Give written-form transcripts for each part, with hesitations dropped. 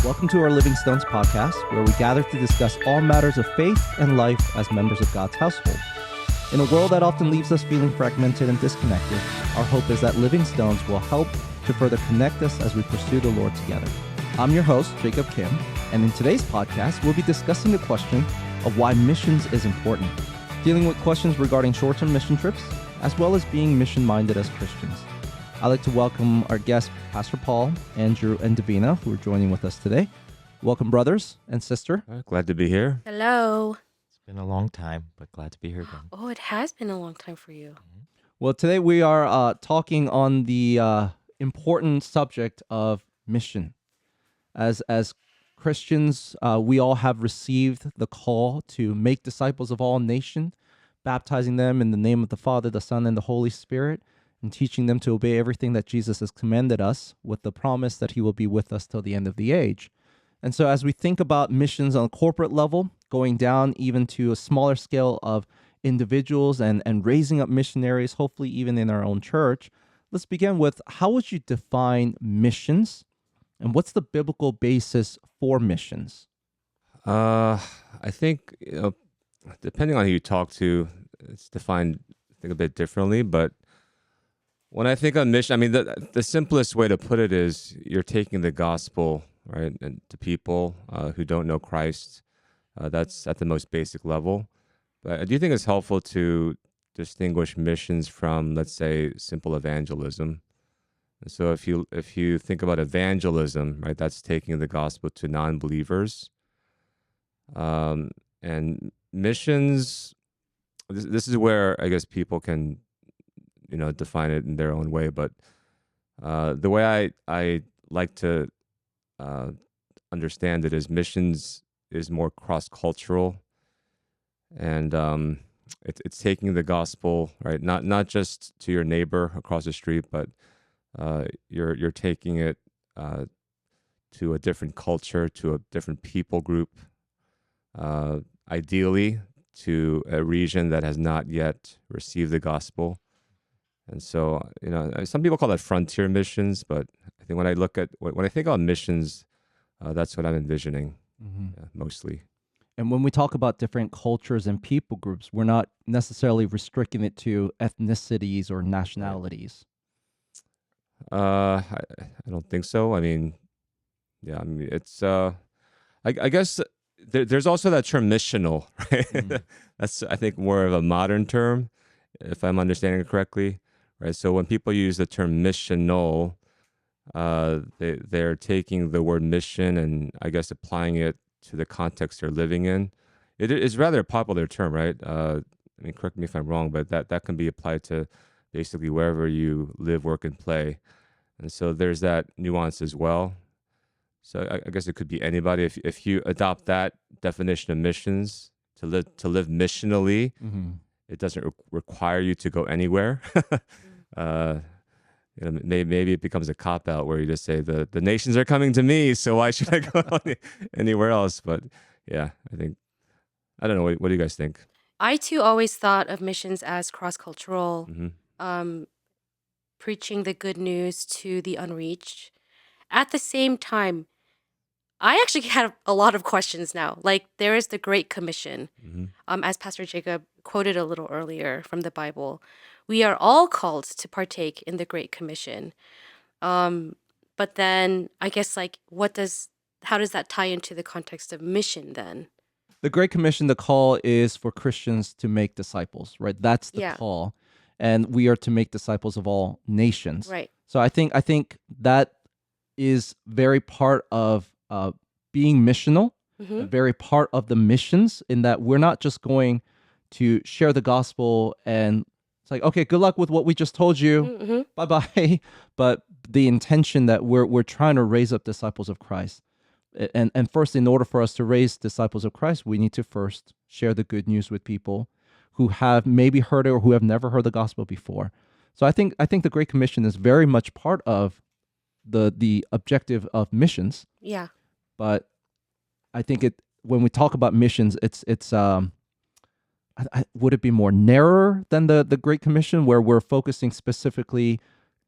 Welcome to our Living Stones podcast, where we gather to discuss all matters of faith and life as members of God's household. In a world that often leaves us feeling fragmented and disconnected, our hope is that Living Stones will help to further connect us as we pursue the Lord together. I'm your host, Jacob Kim, and in today's podcast, we'll be discussing the question of why missions is important, dealing with questions regarding short-term mission trips, as well as being mission-minded as Christians. I'd like to welcome our guests, Pastor Paul, Andrew, and Davina, who are joining with us today. Welcome, brothers and sister. Glad to be here. Hello. It's been a long time, but glad to be here again. Oh, it has been a long time for you. Well, today we are talking on the important subject of mission. As Christians, we all have received the call to make disciples of all nations, baptizing them in the name of the Father, the Son, and the Holy Spirit, and teaching them to obey everything that Jesus has commanded us, with the promise that he will be with us till the end of the age. And so as we think about missions on a corporate level, going down even to a smaller scale of individuals and raising up missionaries, hopefully even in our own church, let's begin with, how would you define missions, and what's the biblical basis for missions? I think, depending on who you talk to, it's defined, I think, a bit differently. But when I think of mission, I mean, the simplest way to put it is you're taking the gospel, right, and to people who don't know Christ. That's at the most basic level. But I do think it's helpful to distinguish missions from, let's say, simple evangelism. And so if you think about evangelism, right, that's taking the gospel to non-believers. And missions, this is where I guess people can, define it in their own way. But the way I like to understand it is missions is more cross-cultural, and it's taking the gospel, right, not just to your neighbor across the street, but you're taking it to a different culture, to a different people group, ideally to a region that has not yet received the gospel. And so, some people call that frontier missions, but I think when I think about missions, that's what I'm envisioning mostly. And when we talk about different cultures and people groups, we're not necessarily restricting it to ethnicities or nationalities. I don't think so. I mean, yeah, I mean, it's, I guess there's also that term missional, right? That's, I think, more of a modern term, if I'm understanding it correctly, right? So when people use the term missional, they're taking the word mission and I guess applying it to the context they're living in. It is rather a popular term, right? I mean, correct me if I'm wrong, but that can be applied to basically wherever you live, work, and play. And so there's that nuance as well. So I guess it could be anybody. If you adopt that definition of missions, to live missionally, it doesn't require you to go anywhere. Maybe it becomes a cop-out where you just say the nations are coming to me, so why should I go anywhere else? But yeah, I don't know. What do you guys think? I too always thought of missions as cross-cultural, preaching the good news to the unreached. At the same time, I actually have a lot of questions now. Like, there is the Great Commission, as Pastor Jacob quoted a little earlier from the Bible. We are all called to partake in the Great Commission. But then I guess, like, how does that tie into the context of mission then? The Great Commission, the call is for Christians to make disciples, right? That's the Yeah. call. And we are to make disciples of all nations. Right. So I think that is very part of being missional, a very part of the missions, in that we're not just going to share the gospel and it's like, okay, good luck with what we just told you. Bye-bye. But the intention that we're trying to raise up disciples of Christ. And first, in order for us to raise disciples of Christ, we need to first share the good news with people who have maybe heard it or who have never heard the gospel before. So I think the Great Commission is very much part of the objective of missions. Yeah. But I think when we talk about missions, it's would it be more narrower than the Great Commission, where we're focusing specifically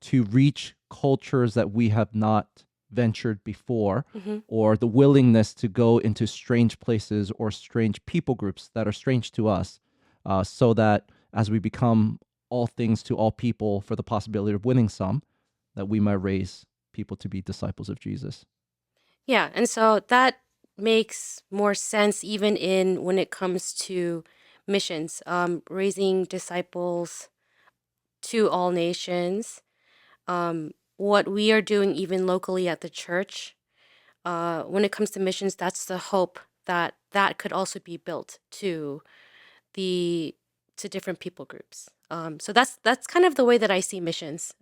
to reach cultures that we have not ventured before, Mhm. or the willingness to go into strange places or strange people groups that are strange to us, so that as we become all things to all people for the possibility of winning some, that we might raise people to be disciples of Jesus. Yeah, and so that makes more sense even in when it comes to missions, raising disciples to all nations. What we are doing even locally at the church, when it comes to missions, that's the hope that that could also be built the to different people groups. So that's kind of the way that I see missions.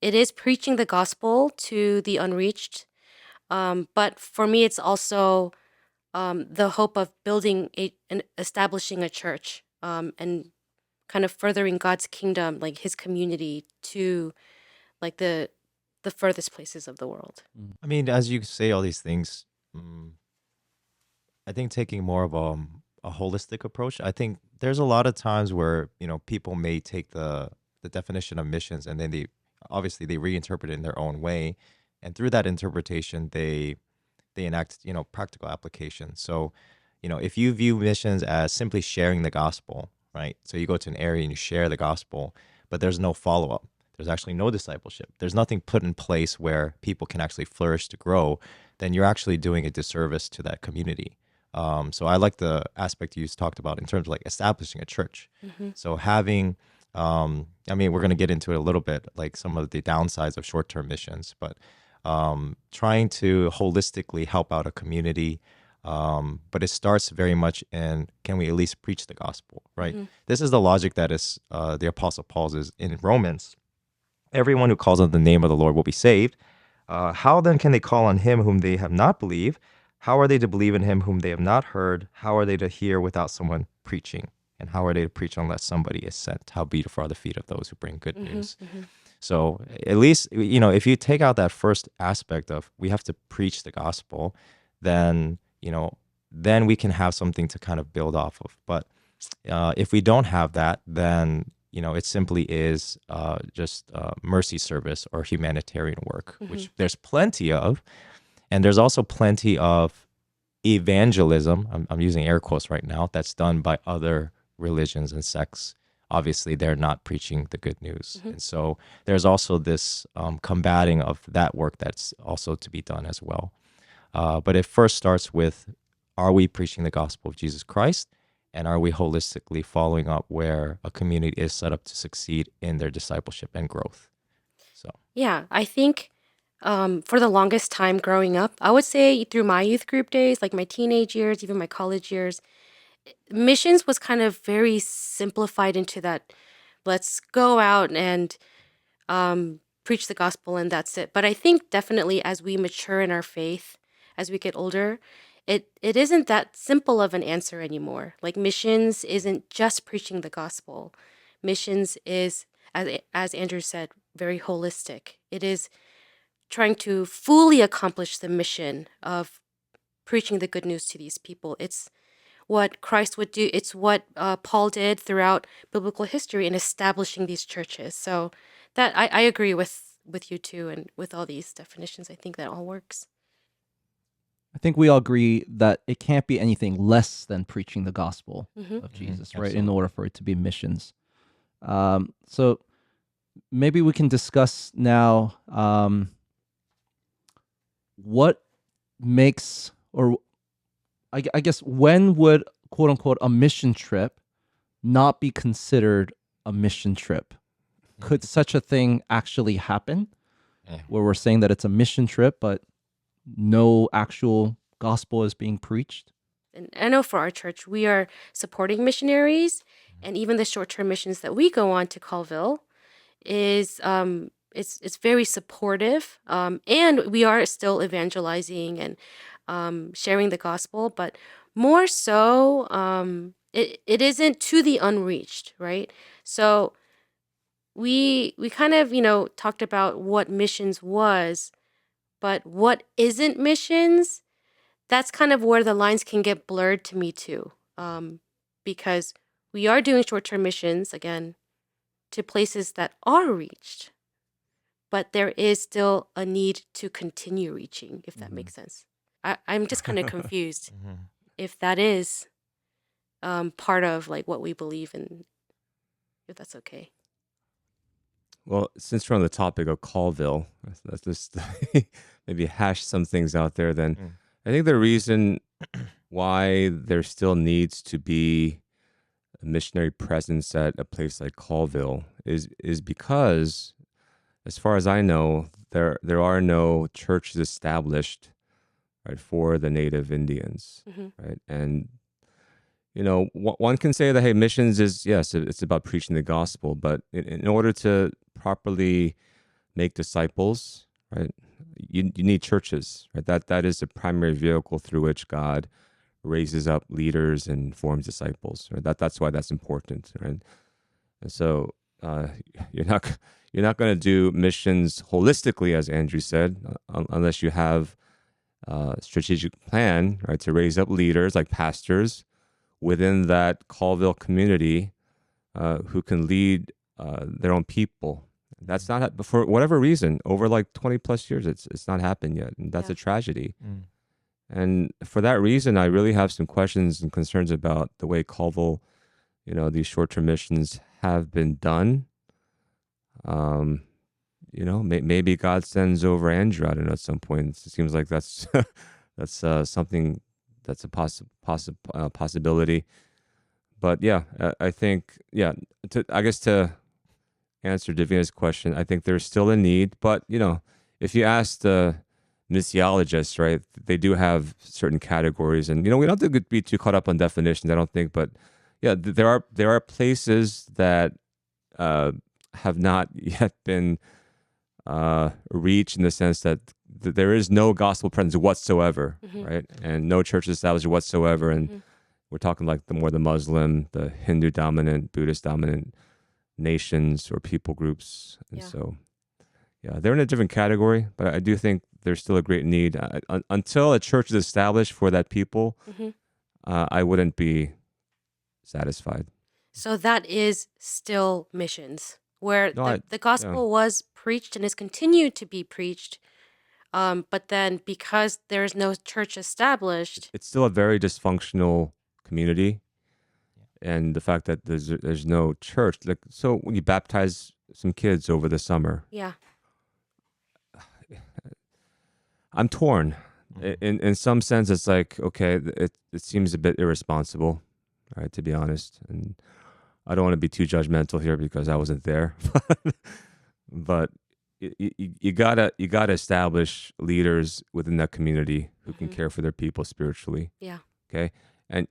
It is preaching the gospel to the unreached, but for me, it's also the hope of building and establishing a church, and kind of furthering God's kingdom, like His community, to like the furthest places of the world. I mean, as you say all these things, mm, I think taking more of a holistic approach. I think there's a lot of times where people may take the definition of missions and then they obviously they reinterpret it in their own way, and through that interpretation they enact practical application. So if you view missions as simply sharing the gospel, right? So you go to an area and you share the gospel, but there's no follow up. There's actually no discipleship. There's nothing put in place where people can actually flourish to grow. Then you're actually doing a disservice to that community. So I like the aspect you talked about in terms of like establishing a church. Hmm. So having, I mean, we're going to get into it a little bit, like some of the downsides of short-term missions, but trying to holistically help out a community. But it starts very much in, can we at least preach the gospel, right? Hmm. This is the logic that is the Apostle Paul's is in Romans. Everyone who calls on the name of the Lord will be saved. How then can they call on him whom they have not believed? How are they to believe in him whom they have not heard? How are they to hear without someone preaching? And how are they to preach unless somebody is sent? How beautiful are the feet of those who bring good Hmm. news. Hmm. So at least, if you take out that first aspect of we have to preach the gospel, then, then we can have something to kind of build off of. But if we don't have that, then, it simply is just mercy service or humanitarian work, Hmm. which there's plenty of. And there's also plenty of evangelism, I'm using air quotes right now, that's done by other religions and sects. Obviously, they're not preaching the good news. Hmm. And so there's also this combating of that work that's also to be done as well. But it first starts with, are we preaching the gospel of Jesus Christ? And are we holistically following up where a community is set up to succeed in their discipleship and growth? So, Yeah, I think for the longest time growing up, I would say through my youth group days, like my teenage years, even my college years, missions was kind of very simplified into that. Let's go out and preach the gospel, and that's it. But I think definitely as we mature in our faith, as we get older, it isn't that simple of an answer anymore. Like missions isn't just preaching the gospel. Missions is, as Andrew said, very holistic. It is trying to fully accomplish the mission of preaching the good news to these people. It's what Christ would do. It's what Paul did throughout biblical history in establishing these churches. So that I agree with you too, and with all these definitions, I think that all works. I think we all agree that it can't be anything less than preaching the gospel Hmm. of Jesus, right? In absolutely. order for it to be missions. So maybe we can discuss now what makes, or I guess, when would quote unquote a mission trip not be considered a mission trip? Could such a thing actually happen Yeah. where we're saying that it's a mission trip, but no actual gospel is being preached? And I know for our church, we are supporting missionaries, and even the short-term missions that we go on to Colville is it's very supportive, and we are still evangelizing and sharing the gospel, but more so, it isn't to the unreached, right? So we kind of talked about what missions was, but what isn't missions, that's kind of where the lines can get blurred to me too, because we are doing short-term missions again to places that are reached, but there is still a need to continue reaching, if that Mhm. makes sense. I'm just kind of confused Mhm. if that is part of like what we believe in, if that's okay. Well, since we're on the topic of Colville, let's just maybe hash some things out there. Then Mm. I think the reason why there still needs to be a missionary presence at a place like Colville is because, as far as I know, there are no churches established, right, for the native Indians, Hmm. right? And one can say that, hey, missions is, yes, it's about preaching the gospel, but in order to properly make disciples, right, you need churches, right? That is the primary vehicle through which God raises up leaders and forms disciples, right? That's why that's important, right? And so you're not you're not going to do missions holistically, as Andrew said, unless you have a strategic plan, right, to raise up leaders like pastors within that Colville community who can lead their own people. That's not for whatever reason over like 20 plus years. It's not happened yet, and that's Yeah. a tragedy. Mm. And for that reason, I really have some questions and concerns about the way Colville, these short-term missions have been done. Maybe God sends over Andrew. I don't know. At some point, it seems like that's that's something that's a possibility. But yeah, I think I guess to answer Davina's question, I think there's still a need. But if you ask the missiologists, right, they do have certain categories, and we don't have to be too caught up on definitions. I don't think, but yeah, there are places that have not yet been reached in the sense that there is no gospel presence whatsoever, Mhm. right, and no church established whatsoever, and Mhm. we're talking like the Muslim, the Hindu dominant, Buddhist dominant nations or people groups. And Yeah. so, yeah, they're in a different category, but I do think there's still a great need. Until a church is established for that people, Hmm. I wouldn't be satisfied. So that is still missions, where No, the yeah, gospel was preached and is continued to be preached. But then because there is no church established, it's still a very dysfunctional community. And the fact that there's no church, like, so when you baptize some kids over the summer, yeah. I'm torn. Mhm. In some sense, it's like, okay, it seems a bit irresponsible, right? To be honest, and I don't want to be too judgmental here because I wasn't there, but you gotta establish leaders within that community who can Mhm. care for their people spiritually. Yeah. Okay, and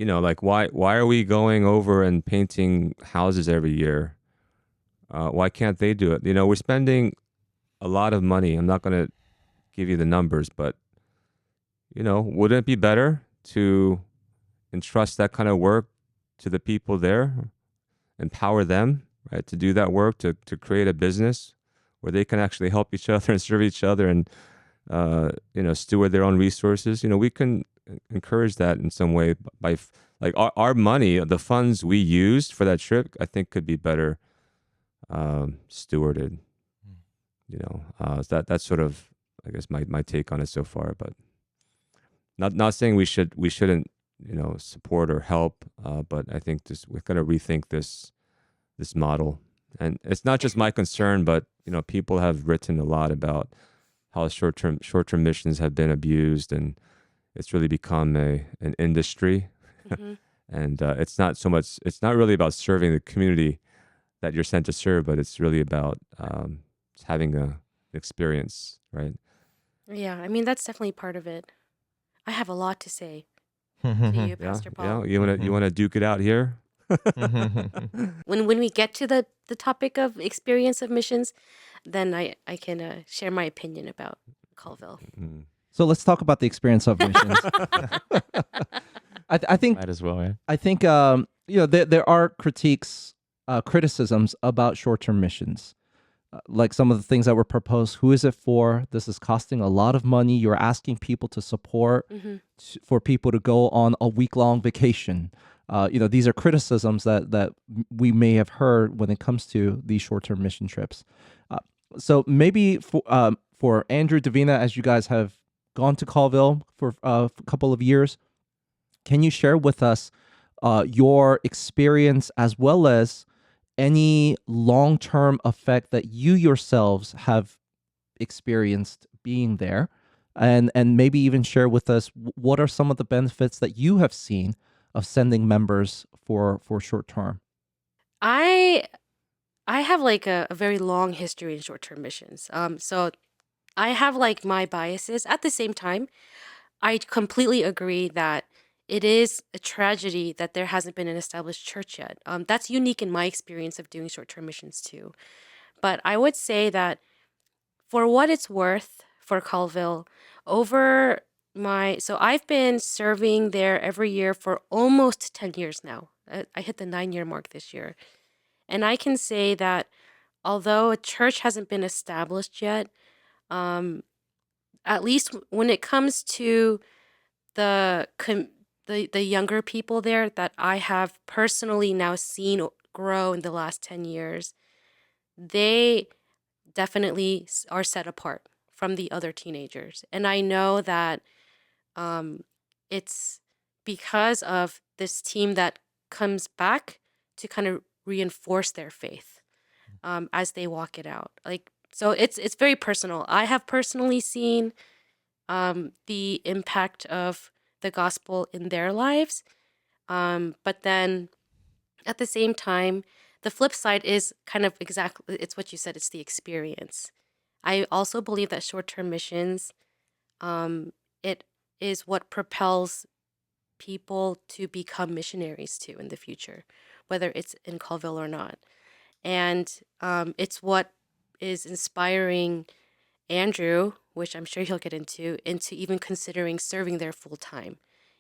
like, why are we going over and painting houses every year? Why can't they do it? We're spending a lot of money. I'm not gonna give you the numbers, but wouldn't it be better to entrust that kind of work to the people there, empower them, right, to do that work, to create a business where they can actually help each other and serve each other and steward their own resources. We can encourage that in some way by like our money, the funds we used for that trip, I think could be better stewarded. So that's sort of, I guess, my take on it so far. But not saying we shouldn't support or help, but I think we're going to rethink this model. And it's not just my concern, but people have written a lot about how short-term missions have been abused, and it's really become an industry. Hmm. And it's not really about serving the community that you're sent to serve, but it's really about just having an experience, right? Yeah. I mean, that's definitely part of it. I have a lot to say to you, Yeah, Pastor yeah. Paul. You wanna duke it out here? When we get to the topic of experience of missions, then I can share my opinion about Colville. Mm. So let's talk about the experience of missions. I think Might as well, yeah. there are criticisms about short-term missions. Like some of the things that were proposed. Who is it for? This is costing a lot of money. You're asking people to support Hmm. for people to go on a week-long vacation. These are criticisms that we may have heard when it comes to these short-term mission trips. So maybe for Andrew, Davina, as you guys have gone to Colville for a couple of years, can you share with us your experience as well as any long-term effect that you yourselves have experienced being there, and maybe even share with us what are some of the benefits that you have seen of sending members for short term? I I have like a very long history in short-term missions. So I have like my biases. At the same time, I completely agree that it is a tragedy that there hasn't been an established church yet. That's unique in my experience of doing short-term missions too. But I would say that for what it's worth for Colville, over so I've been serving there every year for almost 10 years now. I hit the 9-year mark this year. And I can say that although a church hasn't been established yet, um, at least when it comes to the the younger people there that I have personally now seen grow in the last 10 years, they definitely are set apart from the other teenagers. And I know that um, it's because of this team that comes back to kind of reinforce their faith as they walk it out. Like, so it's very personal. I have personally seen the impact of the gospel in their lives, but then at the same time, the flip side is kind of exactly it's what you said. It's the experience. I also believe that short-term missions, it is what propels people to become missionaries too in the future, whether it's in Colville or not. And it's what is inspiring Andrew, which I'm sure he'll get into even considering serving there full time.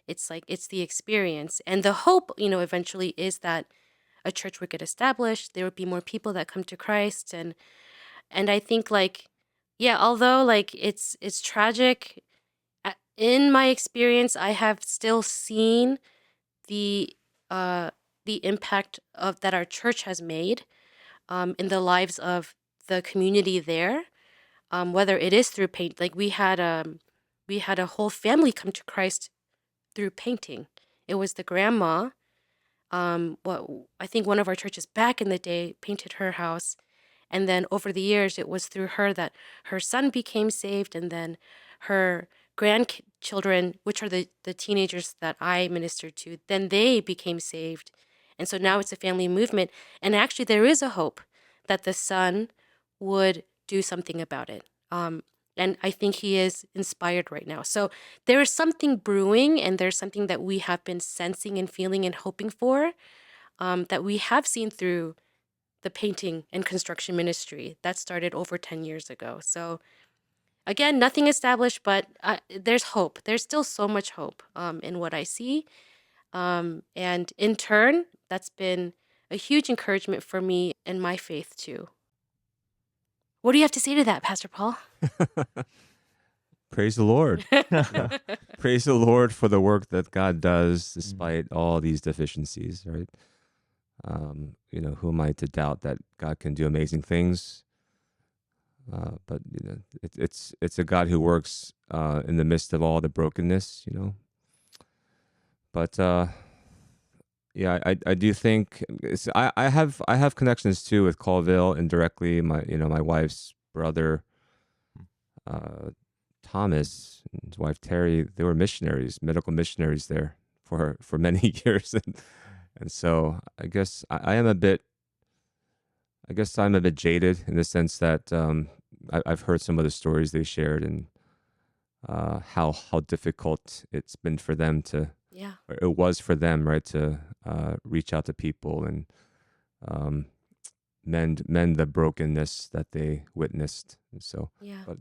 It's like it's the experience and the hope, eventually is that a church would get established. There would be more people that come to Christ, and I think like, yeah, although like it's tragic, in my experience, I have still seen the the impact of that our church has made in the lives of the community there, whether it is through paint. Like we had a whole family come to Christ through painting. It was the grandma. What I think one of our churches back in the day painted her house, and then over the years it was through her that her son became saved, and then her grandchildren, which are the teenagers that I ministered to, then they became saved. And so now it's a family movement. And actually, there is a hope that the son would do something about it. And I think he is inspired right now. So there is something brewing, and there's something that we have been sensing and feeling and hoping for, that we have seen through the painting and construction ministry that started over 10 years ago. So again, nothing established, but there's hope. There's still so much hope in what I see. And in turn, that's been a huge encouragement for me and my faith too. What do you have to say to that, Pastor Paul? Praise the Lord. Praise the Lord for the work that God does despite all these deficiencies, right? Who am I to doubt that God can do amazing things? But it's a God who works in the midst of all the brokenness, But yeah, I do think I have connections too with Colville indirectly. My wife's brother, Thomas, and his wife Terry, they were missionaries, medical missionaries there for many years, and so I guess I'm a bit jaded in the sense that I've heard some of the stories they shared and how difficult it's been for them to. Yeah. Or it was for them, right, to reach out to people and mend the brokenness that they witnessed. And so, Yeah. but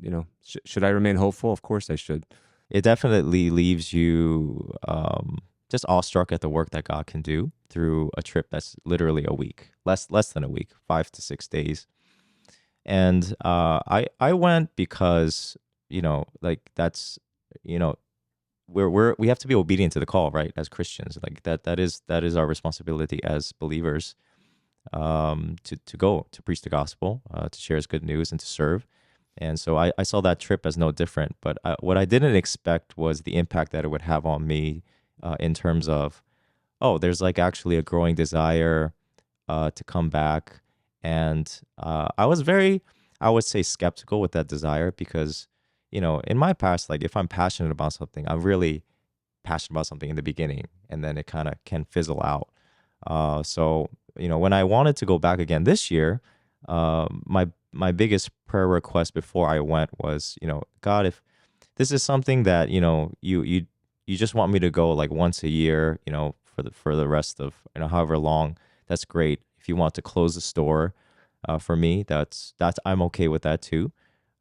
should I remain hopeful? Of course, I should. It definitely leaves you just awestruck at the work that God can do through a trip that's literally a week, less than a week, 5 to 6 days. And I went because like that's we have to be obedient to the call, right? As Christians, like that is our responsibility as believers. to go to preach the gospel, to share his good news, and to serve. And so I saw that trip as no different. But what I didn't expect was the impact that it would have on me, in terms of, oh, there's like actually a growing desire to come back. And I was very, I would say, skeptical with that desire because, in my past, like if I'm passionate about something, I'm really passionate about something in the beginning, and then it kind of can fizzle out. So, when I wanted to go back again this year, my biggest prayer request before I went was, God, if this is something that you just want me to go like once a year, for the rest of however long, that's great. If you want to close the store, for me, that's I'm okay with that too.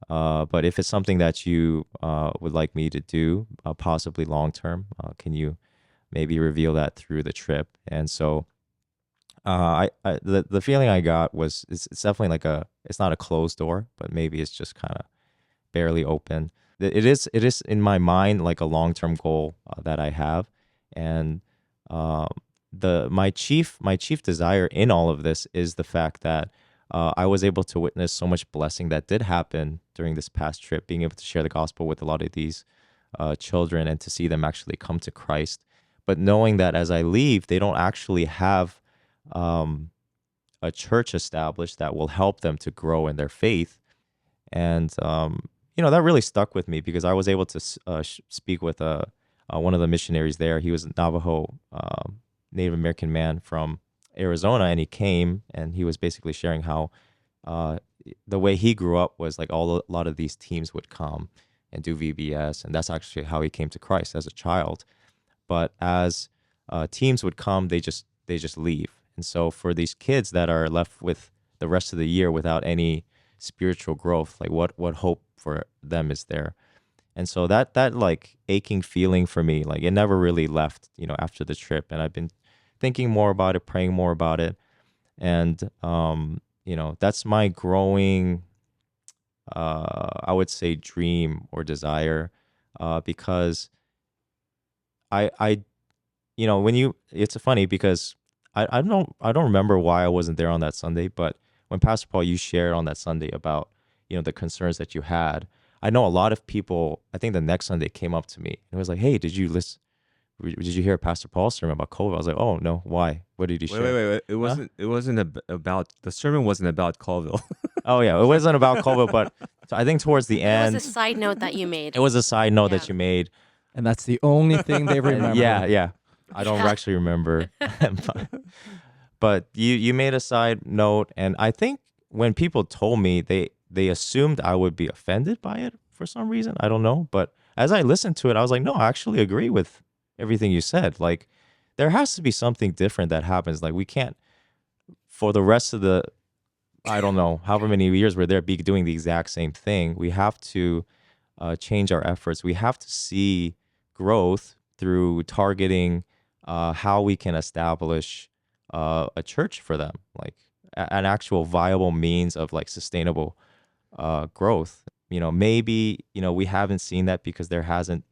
But if it's something that you would like me to do, possibly long term, can you maybe reveal that through the trip? And so, the feeling I got was it's definitely like it's not a closed door, but maybe it's just kind of barely open. It is in my mind like a long term goal that I have, and my chief desire in all of this is the fact that I was able to witness so much blessing that did happen during this past trip, being able to share the gospel with a lot of these children and to see them actually come to Christ. But knowing that as I leave, they don't actually have a church established that will help them to grow in their faith. And, that really stuck with me because I was able to speak with one of the missionaries there. He was a Navajo Native American man from Arizona, and he came and he was basically sharing how the way he grew up was like a lot of these teams would come and do VBS, and that's actually how he came to Christ as a child. But as teams would come, they just leave. And so for these kids that are left with the rest of the year without any spiritual growth, like what hope for them is there? And so that like aching feeling for me, like it never really left, after the trip. And I've been thinking more about it, praying more about it. And, that's my growing, I would say, dream or desire, because it's funny because I don't remember why I wasn't there on that Sunday, but when Pastor Paul, you shared on that Sunday about, the concerns that you had, I know a lot of people, I think the next Sunday came up to me and was like, hey, did you hear Pastor Paul's sermon about COVID? I was like, oh no, why? What did he share? Wait. It wasn't about, the sermon wasn't about Colville. Oh yeah, it wasn't about COVID, but I think towards the end, It was a side note that you made. it was a side note Yeah. that you made. And that's the only thing they remember. Yeah. I don't Yeah. actually remember. But you made a side note, and I think when people told me, they assumed I would be offended by it for some reason. I don't know. But as I listened to it, I was like, no, I actually agree with everything you said. Like, there has to be something different that happens. Like, we can't, for the rest of the, I don't know, however many years we're there, be doing the exact same thing. We have to change our efforts. We have to see growth through targeting how we can establish a church for them, like an actual viable means of like sustainable growth. Maybe we haven't seen that because there hasn't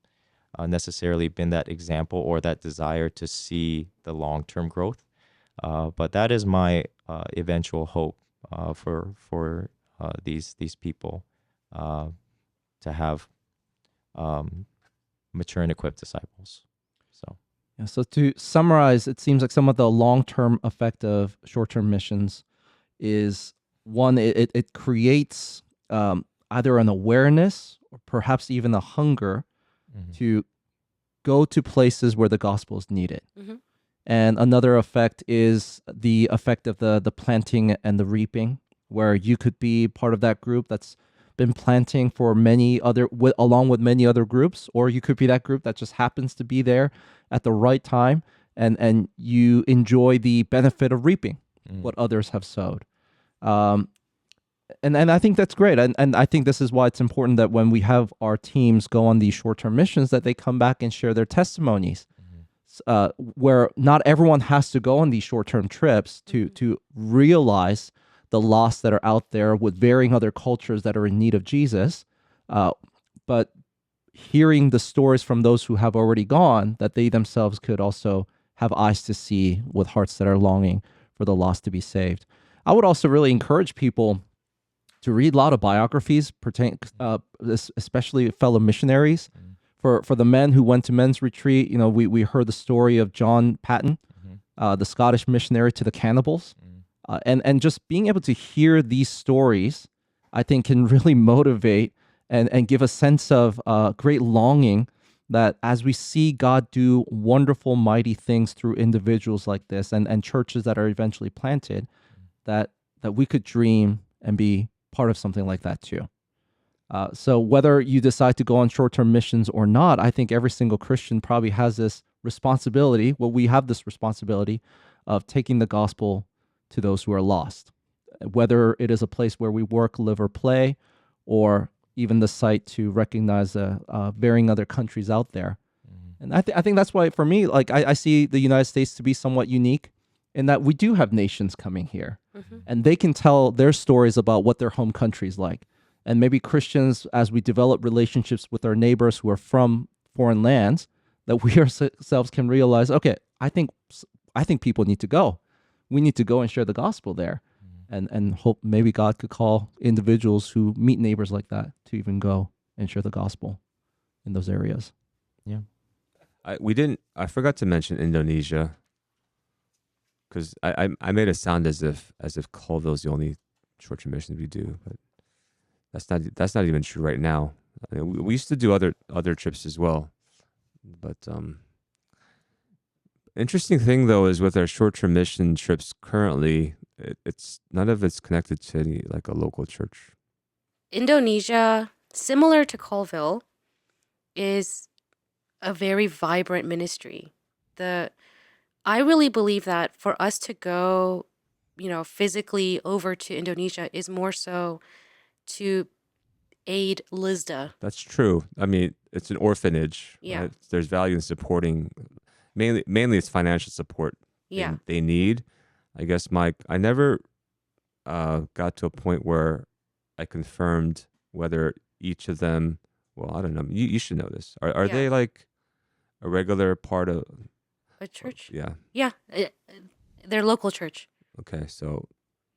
necessarily been that example or that desire to see the long-term growth. But that is my eventual hope for these people to have mature and equipped disciples. So. Yeah, so to summarize, it seems like some of the long-term effect of short-term missions is one, it creates either an awareness or perhaps even a hunger to go to places where the gospel is needed. Mhm. And another effect is the effect of the planting and the reaping, where you could be part of that group that's been planting for along with many other groups, or you could be that group that just happens to be there at the right time, and you enjoy the benefit of reaping what others have sowed. And I think that's great. And I think this is why it's important that when we have our teams go on these short-term missions, that they come back and share their testimonies, where not everyone has to go on these short-term trips to realize the lost that are out there with varying other cultures that are in need of Jesus. But hearing the stories from those who have already gone, that they themselves could also have eyes to see with hearts that are longing for the lost to be saved. I would also really encourage people to read a lot of biographies, especially fellow missionaries. For the men who went to men's retreat, we heard the story of John Paton, the Scottish missionary to the cannibals. And just being able to hear these stories, I think, can really motivate and give a sense of great longing that as we see God do wonderful, mighty things through individuals like this and churches that are eventually planted, that we could dream and be part of something like that too. So whether you decide to go on short-term missions or not, I think every single Christian probably has this responsibility. Well, we have this responsibility of taking the gospel to those who are lost, whether it is a place where we work, live, or play, or even the site to recognize varying other countries out there. And I think that's why, for me, like I see the United States to be somewhat unique in that we do have nations coming here, and they can tell their stories about what their home country is like. And maybe Christians, as we develop relationships with our neighbors who are from foreign lands, that we ourselves can realize, okay, I think people need to go. We need to go and share the gospel there, and hope maybe God could call individuals who meet neighbors like that to even go and share the gospel in those areas. Yeah. I forgot to mention Indonesia, because I made it sound as if Colville's the only short-term missions we do, but that's not even true right now. I mean, we used to do other trips as well, but interesting thing though is with our short-term mission trips currently, it's none of it's connected to any like a local church. Indonesia, similar to Colville, is a very vibrant ministry. I really believe that for us to go, physically over to Indonesia is more so to aid Lizda. That's true. I mean, it's an orphanage. Yeah. Right? There's value in supporting. Mainly it's financial support. Yeah. They need. I guess, Mike, I never got to a point where I confirmed whether each of them. Well, I don't know. You should know this. Are Yeah. they like a regular part of A church? Yeah. Yeah. Their local church. Okay. So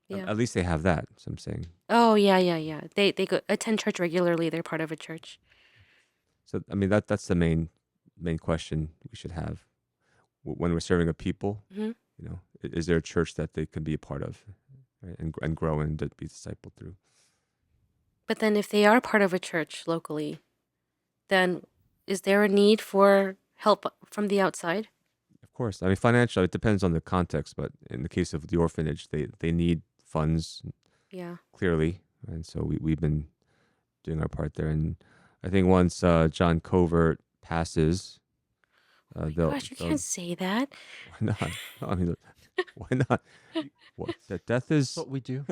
Yeah. at least they have that. So I'm saying. Oh, yeah. They go attend church regularly. They're part of a church. So I mean that's the main question we should have when we're serving a people. Mhm. Is there a church that they can be a part of, right? and grow and be discipled through? But then if they are part of a church locally, then is there a need for help from the outside? Of course. I mean, financial, it depends on the context, but in the case of the orphanage, they need funds Yeah. clearly, and so we've been doing our part there. And I think once John Covert passes, Gosh, you can't say that. why not? I mean, why not? What that death is? That's what we do.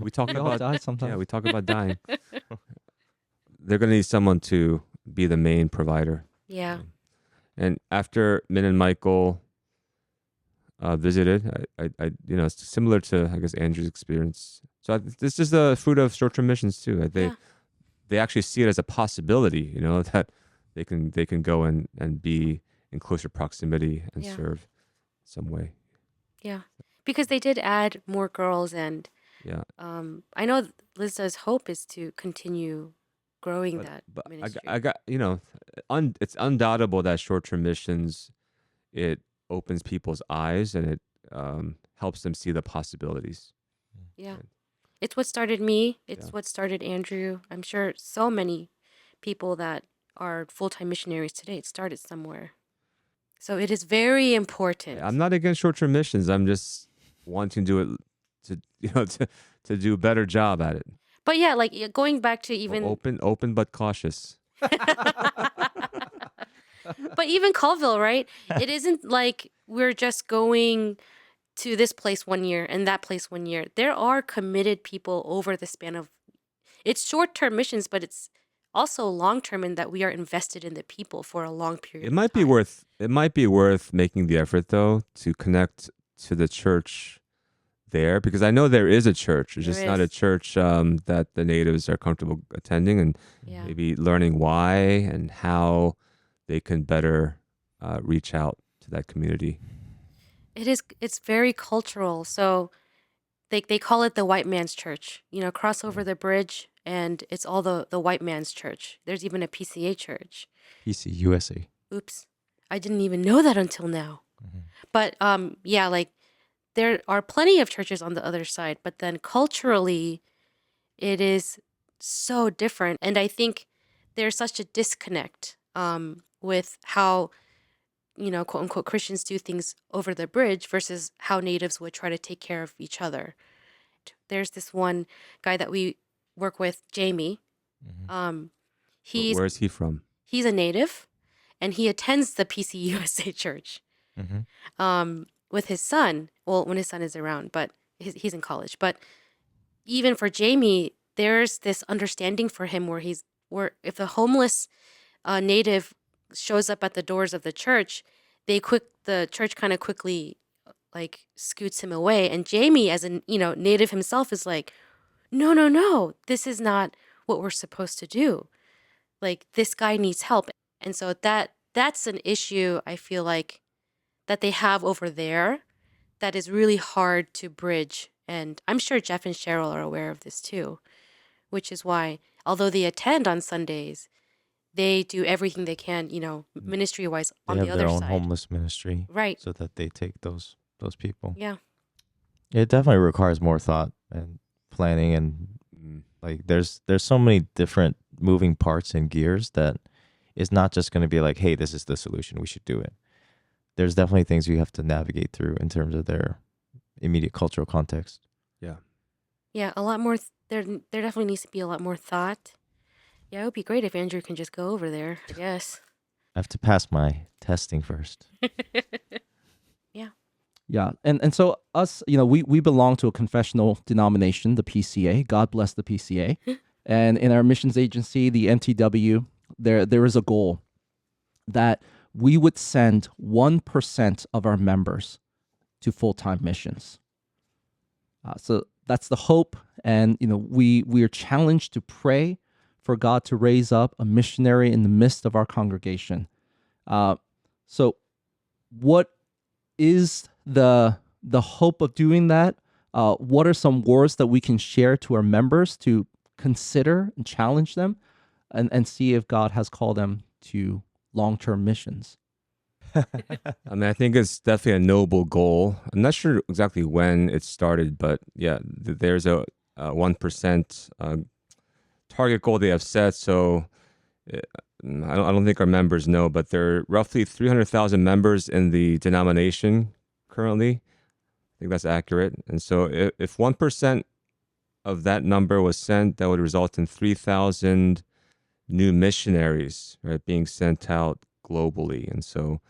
We talk We all about die sometimes. yeah, we talk about dying. They're gonna need someone to be the main provider. Yeah. And after Min and Michael visited, I it's similar to I guess Andrew's experience. So this is the fruit of short-term missions too. They actually see it as a possibility, that they can go and be in closer proximity and Yeah. serve some way. Yeah. Because they did add more girls, and Yeah, I know Liza's hope is to continue growing that but ministry. I got it's undoubtable that short-term missions, it opens people's eyes and it helps them see the possibilities. Yeah. It's what started me. It's Yeah. what started Andrew. I'm sure so many people that are full-time missionaries today, it started somewhere. So it is very important. I'm not against short-term missions. I'm just wanting to do it to do a better job at it. But yeah, like going back to even Open but cautious. but even Colville, right? It isn't like we're just going to this place 1 year and that place 1 year. There are committed people over the span of it's short-term missions, but it's also long-term in that we are invested in the people for a long period. It of might be time. worth making the effort though to connect to the church there, because I know there is a church. It's There just not a is. church that the natives are comfortable attending, and Yeah. maybe learning why and how they can better reach out to that community. It's very cultural. So they call it the white man's church. You know, cross over the bridge and it's all the white man's church. There's even a PCA church. PCUSA. Oops. I didn't even know that until now. But yeah, like there are plenty of churches on the other side, but then culturally it is so different. And I think there's such a disconnect with how, you know, quote unquote Christians do things over the bridge versus how natives would try to take care of each other. There's this one guy that we work with, Jamie. Um, he's Where is he from? he's a native, and he attends the PCUSA church with his son. Well, when his son is around, but he's in college. But even for Jamie, there's this understanding for him where if the homeless native shows up at the doors of the church, the church kind of quickly like scoots him away. And Jamie, as a native himself, is like, no, no, no, this is not what we're supposed to do. Like this guy needs help. And so that's an issue I feel like that they have over there that is really hard to bridge. And I'm sure Jeff and Cheryl are aware of this too, which is why, although they attend on Sundays, they do everything they can, ministry wise on They the have their other own side. homeless ministry, Right. so that they take those people. Yeah. It definitely requires more thought and planning, and like there's so many different moving parts and gears that it's not just going to be like, hey, this is the solution, we should do it. There's definitely things you have to navigate through in terms of their immediate cultural context. Yeah. A lot more. There definitely needs to be a lot more thought. Yeah. It would be great if Andrew can just go over there. Yes. I have to pass my testing first. Yeah, and so us, we belong to a confessional denomination, the PCA. God bless the PCA. And in our missions agency, the MTW, there is a goal that we would send 1% of our members to full-time missions. So that's the hope, and we are challenged to pray for God to raise up a missionary in the midst of our congregation. So, what is the hope of doing that? What are some words that we can share to our members to consider and challenge them, and see if God has called them to long-term missions? I mean, I think it's definitely a noble goal. I'm not sure exactly when it started, but yeah, there's a 1% target goal they have set. So I don't think our members know, but there are roughly 300,000 members in the denomination currently. I think that's accurate. And so if 1% of that number was sent, that would result in 3,000 new missionaries, right, being sent out globally. And so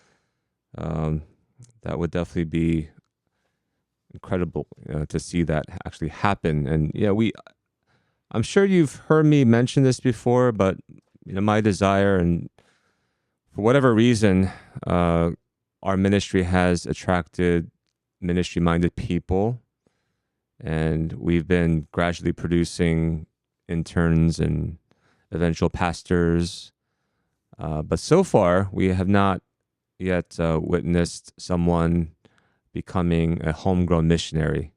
that would definitely be incredible to see that actually happen. And yeah, I'm sure you've heard me mention this before, but my desire, and for whatever reason, our ministry has attracted ministry-minded people, and we've been gradually producing interns and eventual pastors. But so far, we have not yet witnessed someone becoming a homegrown missionary.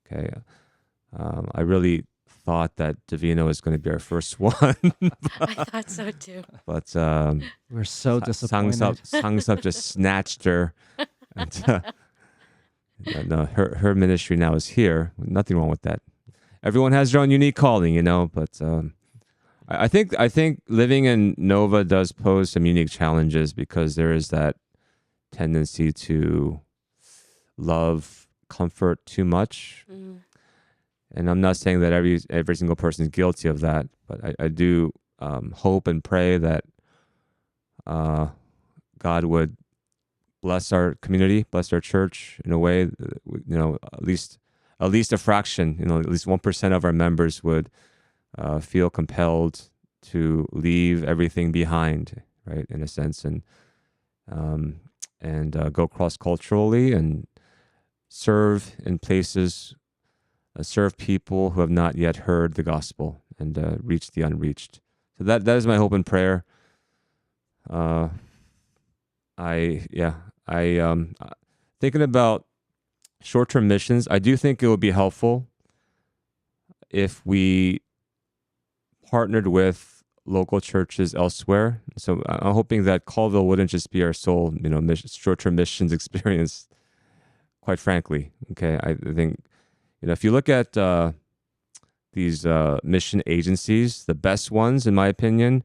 Okay, I really thought that Davino was going to be our first one. I thought so too. But We're so disappointed. Sangsup just snatched her. And, no, her ministry now is here. Nothing wrong with that. Everyone has their own unique calling, But I think living in Nova does pose some unique challenges because there is that tendency to love comfort too much. And I'm not saying that every single person is guilty of that, but I do hope and pray that God would bless our community, bless our church in a way, at least a fraction, at least 1% of our members would feel compelled to leave everything behind, right, in a sense, and go cross-culturally and serve in places, serve people who have not yet heard the gospel and reach the unreached. So that is my hope and prayer. I thinking about short-term missions, I do think it would be helpful if we partnered with local churches elsewhere. So I'm hoping that Colville wouldn't just be our sole, short-term missions experience. Quite frankly, okay, I think if you look at these mission agencies, the best ones, in my opinion,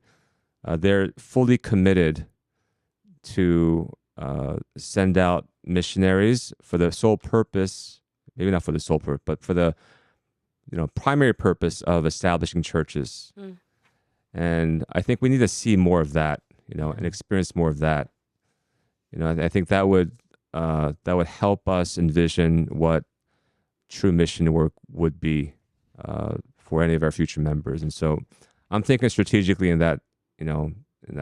they're fully committed to send out missionaries for the sole purpose, maybe not for the sole purpose, but for the primary purpose of establishing churches. Mm. And I think we need to see more of that, and experience more of that. I think that would help us envision what true mission work would be for any of our future members. And so I'm thinking strategically in that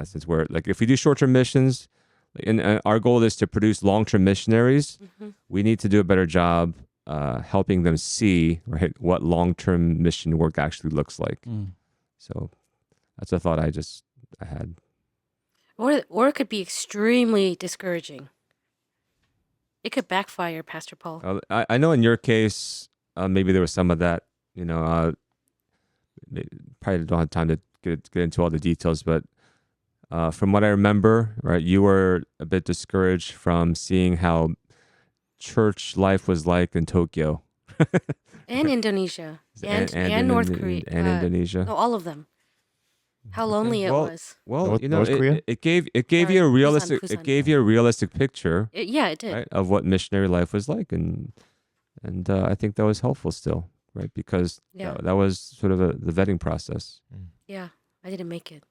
sense, where like if we do short-term missions, and our goal is to produce long-term missionaries, we need to do a better job helping them see, right, what long-term mission work actually looks like. So that's a thought I had. Or it could be extremely discouraging. It could backfire, Pastor Paul. I know in your case, maybe there was some of that. Probably don't have time to get into all the details, but from what I remember, right, you were a bit discouraged from seeing how church life was like in Tokyo And Indonesia. And in North Korea. and Indonesia. No, all of them. How lonely it Well, was. Well, North Korea? it gave Sorry, you a Busan, realistic Busan, gave you a realistic picture, Yeah, it did. right, of what missionary life was like, and I think that was helpful still, right, because Yeah. that was sort of the vetting process. Yeah, I didn't make it.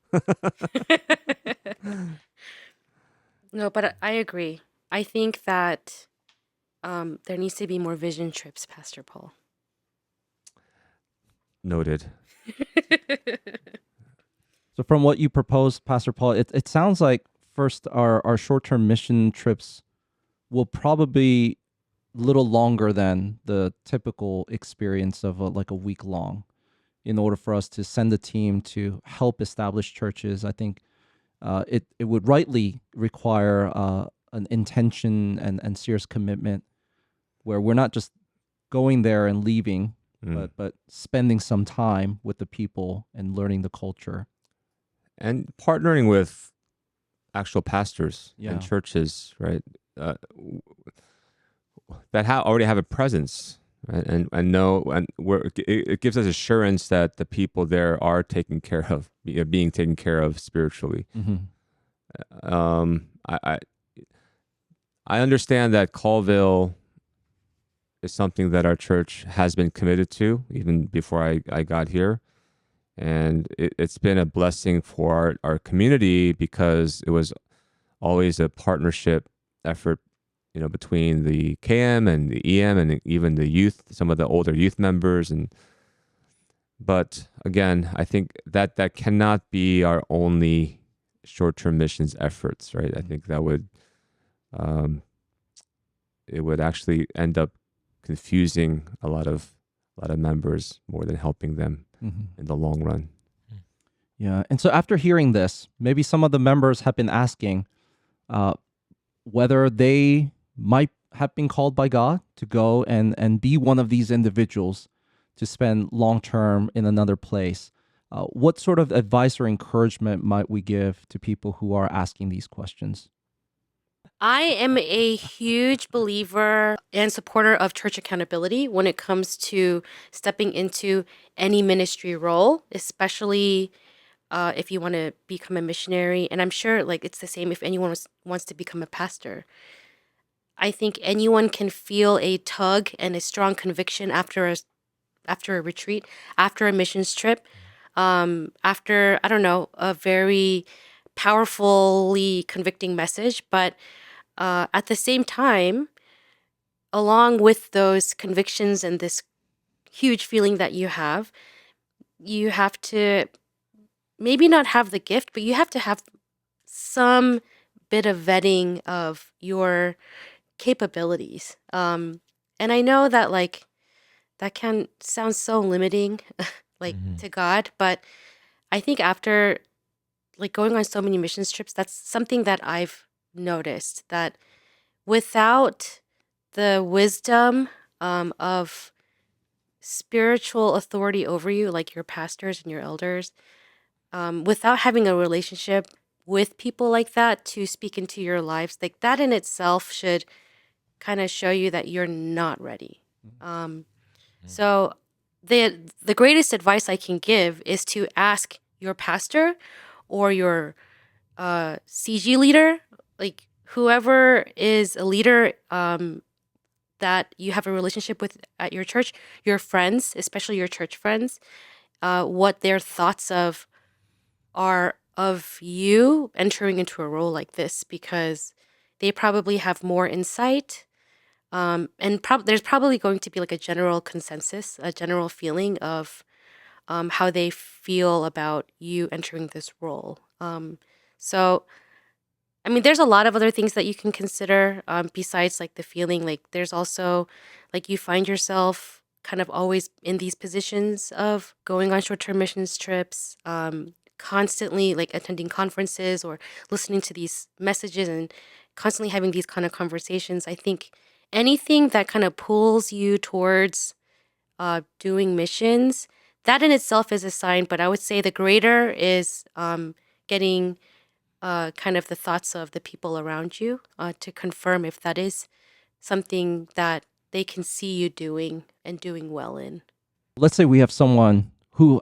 No, but I agree. I think that there needs to be more vision trips, Pastor Paul. Noted. So from what you proposed, Pastor Paul, it sounds like first our short-term mission trips will probably be a little longer than the typical experience of like a week long in order for us to send a team to help establish churches. I think it would rightly require an intention and serious commitment where we're not just going there and leaving, but spending some time with the people and learning the culture. And partnering with actual pastors Yeah. and churches, right, that already have a presence, right, and know, and it gives us assurance that the people there are taken care of, being taken care of spiritually. I understand that Colville is something that our church has been committed to even before I got here. And it's been a blessing for our community because it was always a partnership effort, between the KM and the EM and even the youth, some of the older youth members. But again, I think that cannot be our only short-term missions efforts, right? I think that it would actually end up confusing a lot of members more than helping them in the long run. Yeah. And so after hearing this, maybe some of the members have been asking whether they might have been called by God to go and be one of these individuals to spend long term in another place. What sort of advice or encouragement might we give to people who are asking these questions? I am a huge believer and supporter of church accountability when it comes to stepping into any ministry role, especially if you want to become a missionary. And I'm sure like it's the same if anyone wants to become a pastor. I think anyone can feel a tug and a strong conviction after a retreat, after a missions trip, after, I don't know, a very powerfully convicting message. But at the same time, along with those convictions and this huge feeling that you have to maybe not have the gift, but you have to have some bit of vetting of your capabilities. And I know that like that can sound so limiting like to God, but I think after like going on so many missions trips, that's something that I've noticed, that without the wisdom of spiritual authority over you, like your pastors and your elders, without having a relationship with people like that to speak into your lives, like that in itself should kind of show you that you're not ready. So the greatest advice I can give is to ask your pastor or your CG leader, like whoever is a leader that you have a relationship with at your church, your friends, especially your church friends, what their thoughts are of you entering into a role like this, because they probably have more insight. And there's probably going to be like a general consensus, a general feeling of how they feel about you entering this role. So, I mean, there's a lot of other things that you can consider besides like the feeling. Like, there's also like you find yourself kind of always in these positions of going on short-term missions trips, constantly like attending conferences or listening to these messages and constantly having these kind of conversations. I think anything that kind of pulls you towards doing missions, that in itself is a sign. But I would say the greater is getting kind of the thoughts of the people around you to confirm if that is something that they can see you doing and doing well in. Let's say we have someone who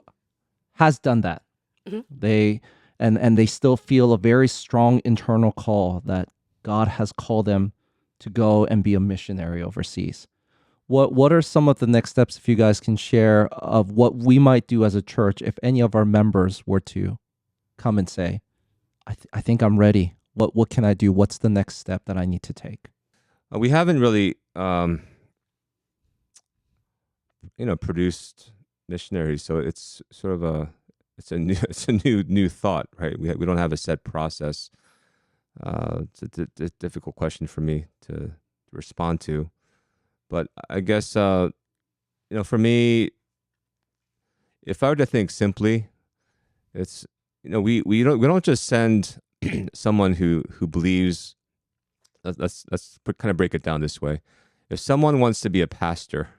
has done that. Mhm. They and they still feel a very strong internal call that God has called them to go and be a missionary overseas. What are some of the next steps, if you guys can share, of what we might do as a church if any of our members were to come and say, I think I'm ready. What can I do? What's the next step that I need to take? We haven't really, produced missionaries, so it's sort of it's a new thought, right? We don't have a set process. It's a difficult question for me to respond to, but I guess for me, if I were to think simply, it's we don't just send someone who believes. Let's kind of break it down this way. If someone wants to be a pastor,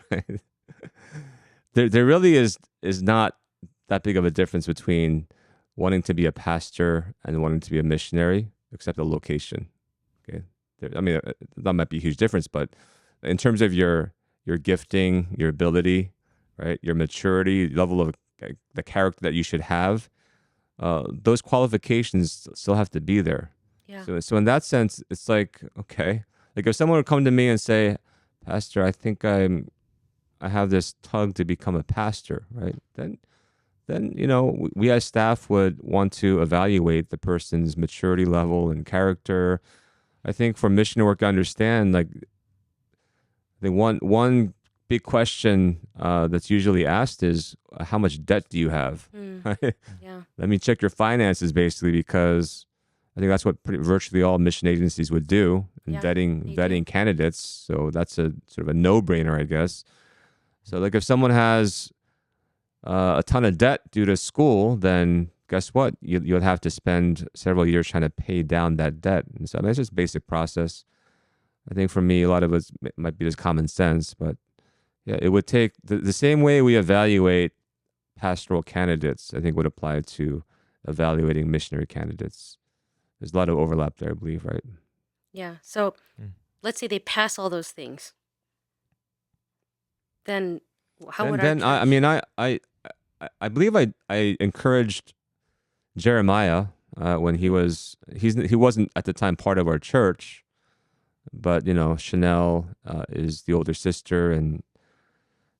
right, there really is not that big of a difference between wanting to be a pastor and wanting to be a missionary, except the location. Okay, that might be a huge difference, but in terms of your gifting, your ability, right, your maturity, level of the character that you should have, those qualifications still have to be there. Yeah. So in that sense, it's like, okay, like if someone would come to me and say, Pastor, I think I have this tug to become a pastor, right? Then we as staff would want to evaluate the person's maturity level and character. I think for mission work, I understand, like, the one big question that's usually asked is, how much debt do you have? Right? Yeah. Let me check your finances, basically, because I think that's what virtually all mission agencies would do in Yeah, they vetting candidates. So that's a sort of a no-brainer, I guess. So like if someone has a ton of debt due to school, then guess what? You'll have to spend several years trying to pay down that debt. And so it's just basic process. I think for me, a lot of it might be just common sense, but yeah, it would take the same way we evaluate pastoral candidates, I think would apply to evaluating missionary candidates. There's a lot of overlap there, I believe, right? Yeah. So Mm. let's say they pass all those things. Then how would Then our I church? mean I believe I encouraged Jeremiah when he wasn't at the time part of our church, but Chanel is the older sister, and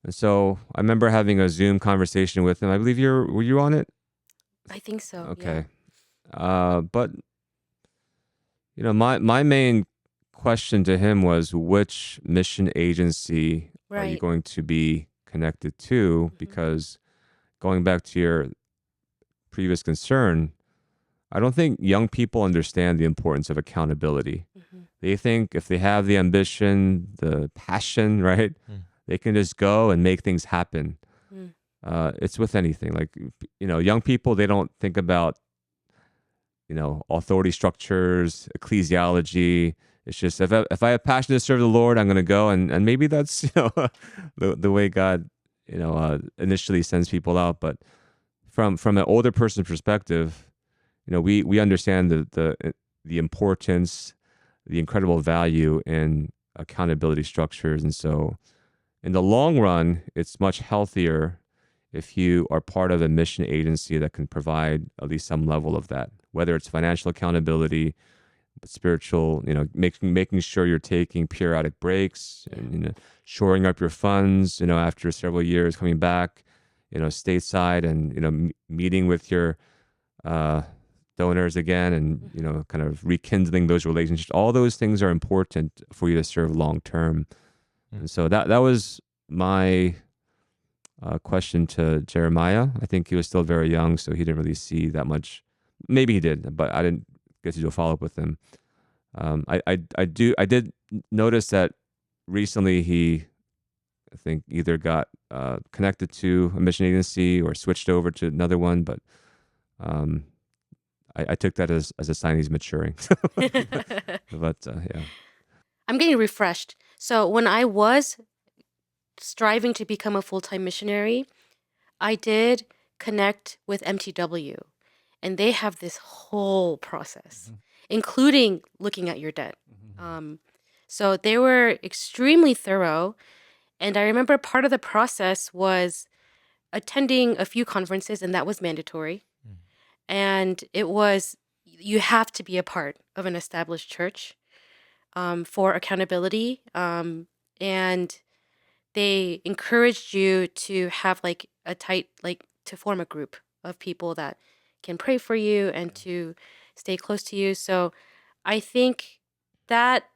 so I remember having a Zoom conversation with him. I believe were you on it? I think so. Okay. But my main question to him was, which mission agency Yeah. are you Right. going to be connected to? Mhm. Because going back to your previous concern, I don't think young people understand the importance of accountability. Mhm. They think if they have the ambition, the passion, right, Mm. they can just go and make things happen. Mm. It's with anything. Like, young people, they don't think about, authority structures, ecclesiology. It's just if I have passion to serve the Lord, I'm going to go, and maybe that's the way God initially sends people out. But from an older person's perspective, we understand the importance, the incredible value in accountability structures, and so in the long run, it's much healthier if you are part of a mission agency that can provide at least some level of that, whether it's financial accountability, but spiritual, making sure you're taking periodic breaks and shoring up your funds, after several years coming back, stateside, and meeting with your donors again, and kind of rekindling those relationships. All those things are important for you to serve long term. And so that was my question to Jeremiah. I think he was still very young, so he didn't really see that much. Maybe he did, but I didn't get to do a follow up with him. I did notice that recently he, I think, either got connected to a mission agency or switched over to another one, but I took that as a sign he's maturing. But yeah. I'm getting refreshed. So when I was striving to become a full-time missionary, I did connect with MTW, and they have this whole process, including looking at your debt. So they were extremely thorough, and I remember part of the process was attending a few conferences, and that was mandatory. And it was, you have to be a part of an established church for accountability. And they encouraged you to have like a tight, like to form a group of people that can pray for you and to stay close to you. So I think that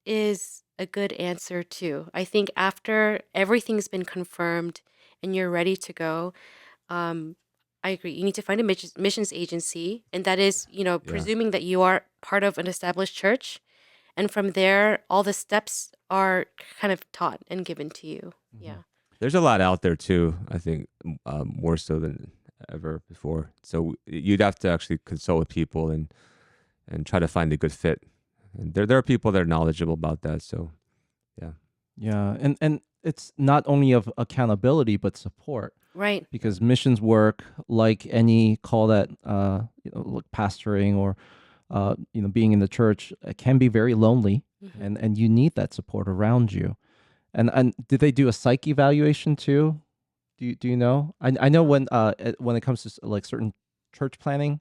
is a good answer too. I think after everything's been confirmed and you're ready to go, I agree. You need to find a missions agency, and that is, presuming that you are part of an established church. And from there, all the steps are kind of taught and given to you. Yeah. There's a lot out there too, I think, more so than ever before. So you'd have to actually consult with people and try to find a good fit. And there are people that are knowledgeable about that. So, yeah. Yeah, and it's not only of accountability but support, Right. because missions work, like any call that like pastoring or being in the church, can be very lonely, and you need that support around you. And did they do a psych evaluation too? Do you know? I know when it comes to like certain church planning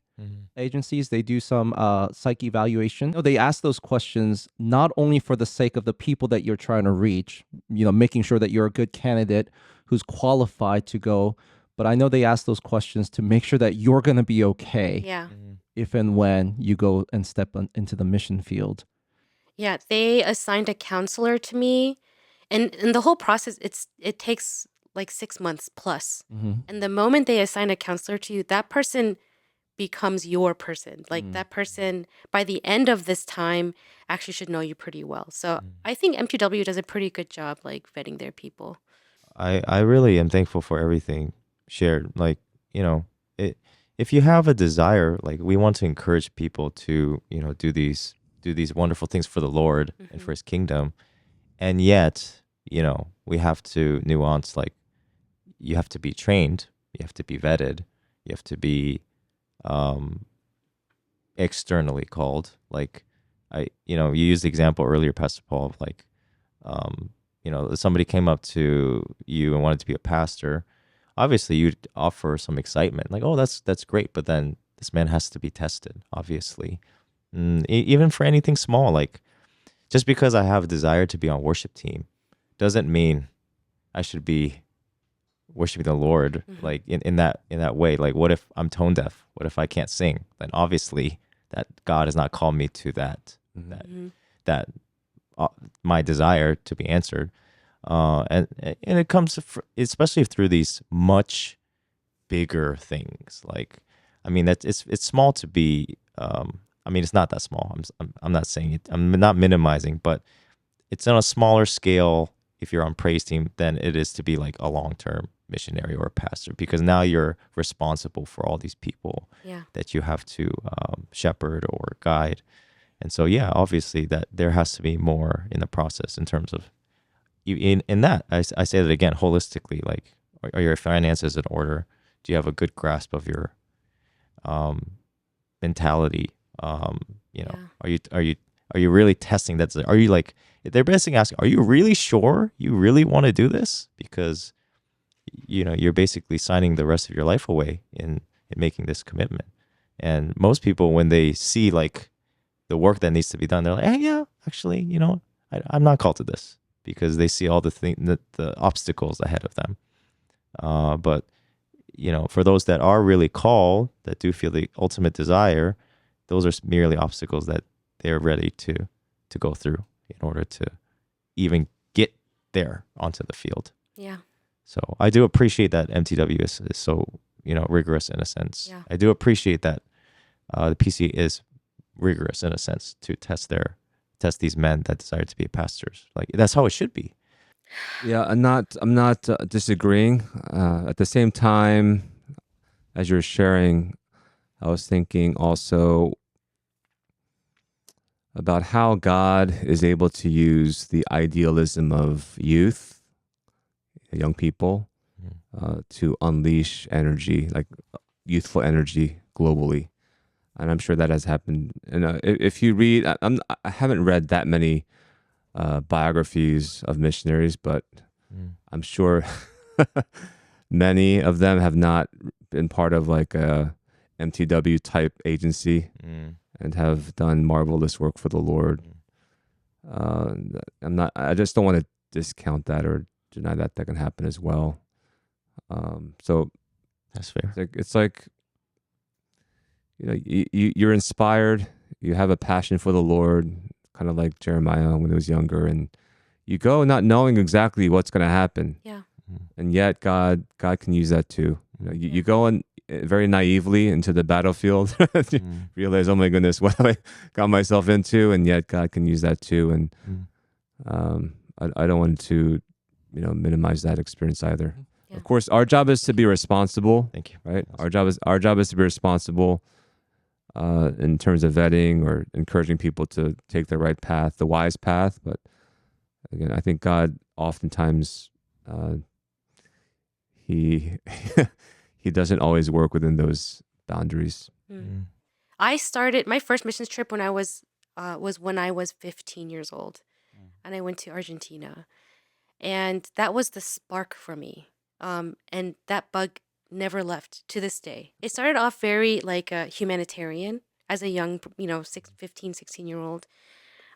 agencies, they do some psych evaluation. They ask those questions not only for the sake of the people that you're trying to reach, making sure that you're a good candidate who's qualified to go, but I know they ask those questions to make sure that you're going to be okay Yeah. if and when you go and step into the mission field. Yeah. They assigned a counselor to me, and in the whole process, it takes like 6 months plus. And the moment they assign a counselor to you, that person becomes your person. Like that person, by the end of this time, actually should know you pretty well. So I think MTW does a pretty good job, like vetting their people. I really am thankful for everything shared. Like, if you have a desire, like we want to encourage people to, do these wonderful things for the Lord and for his kingdom. And yet, we have to nuance, like you have to be trained, you have to be vetted, you have to be externally called. Like you used the example earlier, Pastor Paul, of like, somebody came up to you and wanted to be a pastor. Obviously you'd offer some excitement, like, oh, that's great. But then this man has to be tested, obviously. Even for anything small, like just because I have a desire to be on worship team doesn't mean I should be worshiping the Lord like in that way. Like, what if I'm tone deaf? What if I can't sing? Then obviously that God has not called me to that my desire to be answered. And it comes especially through these much bigger things. Like, I mean, it's small to be. I mean, it's not that small. I'm not saying it. I'm not minimizing, but it's on a smaller scale if you're on praise team than it is to be like a long term missionary or a pastor, because now you're responsible for all these people Yeah. that you have to shepherd or guide. And so, yeah, obviously that there has to be more in the process in terms of in that. I say that again, holistically, like, are your finances in order? Do you have a good grasp of your mentality? You know, Yeah. are you really testing that? Are you like, they're basically asking, are you really sure you really want to do this? Because, you know, you're basically signing the rest of your life away in making this commitment. And most people, when they see like the work that needs to be done, they're like, hey, yeah, actually, you know, I'm not called to this, because they see all the obstacles ahead of them. But, you know, for those that are really called, that do feel the ultimate desire, those are merely obstacles that they're ready to go through in order to even get there onto the field. Yeah. So I do appreciate that MTW is so, you know, rigorous in a sense. Yeah. I do appreciate that the PCA is rigorous in a sense to test these men that desire to be pastors. Like, that's how it should be. Yeah, I'm not disagreeing. At the same time, as you're sharing, I was thinking also about how God is able to use the idealism of youth, young people, to unleash energy, like youthful energy globally. And I'm sure that has happened. And if you read, I haven't read that many biographies of missionaries, but I'm sure many of them have not been part of like a MTW type agency and have done marvelous work for the Lord. I just don't want to discount that or deny that can happen as well. So That's fair. it's like, you know, you're inspired, you have a passion for the Lord, kind of like Jeremiah when he was younger, and you go not knowing exactly what's going to happen. Yeah. And yet God can use that too. You know, you go in very naively into the battlefield, realize, oh my goodness, what have I got myself into? And yet God can use that too. And I don't want to, you know, minimize that experience either. Yeah. Of course, our job is to be responsible. Thank you. Right? Our job is to be responsible in terms of vetting or encouraging people to take the right path, the wise path. But again, I think God oftentimes he he doesn't always work within those boundaries. I started my first missions trip when I was when I was 15 years old, and I went to Argentina, and that was the spark for me. And that bug never left to this day. It started off very like a humanitarian as a young, 15, 16-year-old.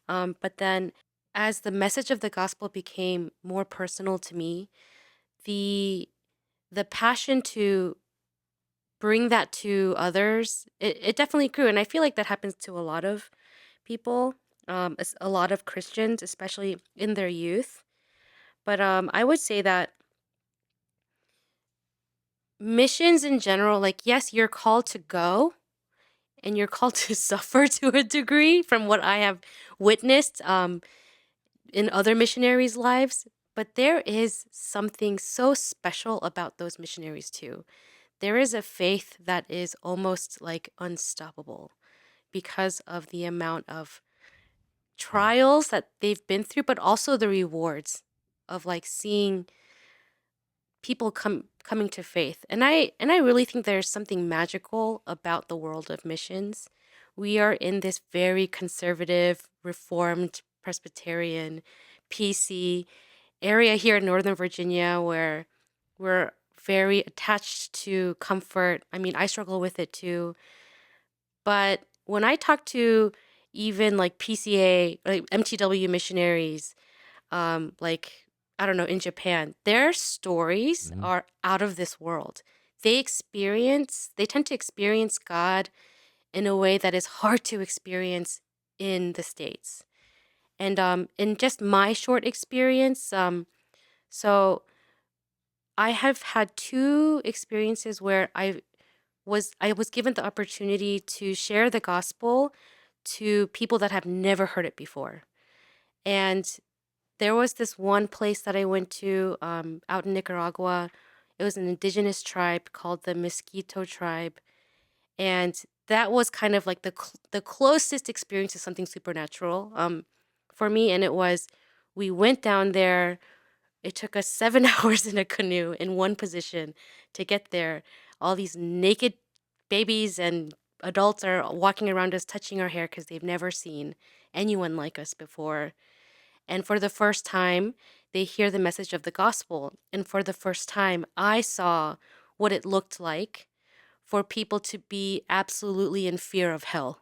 But then as the message of the gospel became more personal to me, the passion to bring that to others, it definitely grew. And I feel like that happens to a lot of people, a lot of Christians, especially in their youth. But I would say that missions in general, like, yes, you're called to go and you're called to suffer to a degree from what I have witnessed in other missionaries' lives. But there is something so special about those missionaries too. There is a faith that is almost like unstoppable because of the amount of trials that they've been through, but also the rewards of like seeing people coming to faith. And I really think there's something magical about the world of missions. We are in this very conservative, reformed, Presbyterian, PC area here in Northern Virginia where we're very attached to comfort. I mean, I struggle with it too. But when I talk to even like PCA, like MTW missionaries, like, I don't know, in Japan, their stories are out of this world. They tend to experience God in a way that is hard to experience in the States. And in just my short experience, so I have had two experiences where I was given the opportunity to share the gospel to people that have never heard it before. And there was this one place that I went to out in Nicaragua. It was an indigenous tribe called the Mosquito tribe, and that was kind of like the closest experience to something supernatural for me. And it was, we went down there. It took us 7 hours in a canoe in one position to get there. All these naked babies and adults are walking around us, touching our hair because they've never seen anyone like us before. And for the first time, they hear the message of the gospel. And for the first time, I saw what it looked like for people to be absolutely in fear of hell.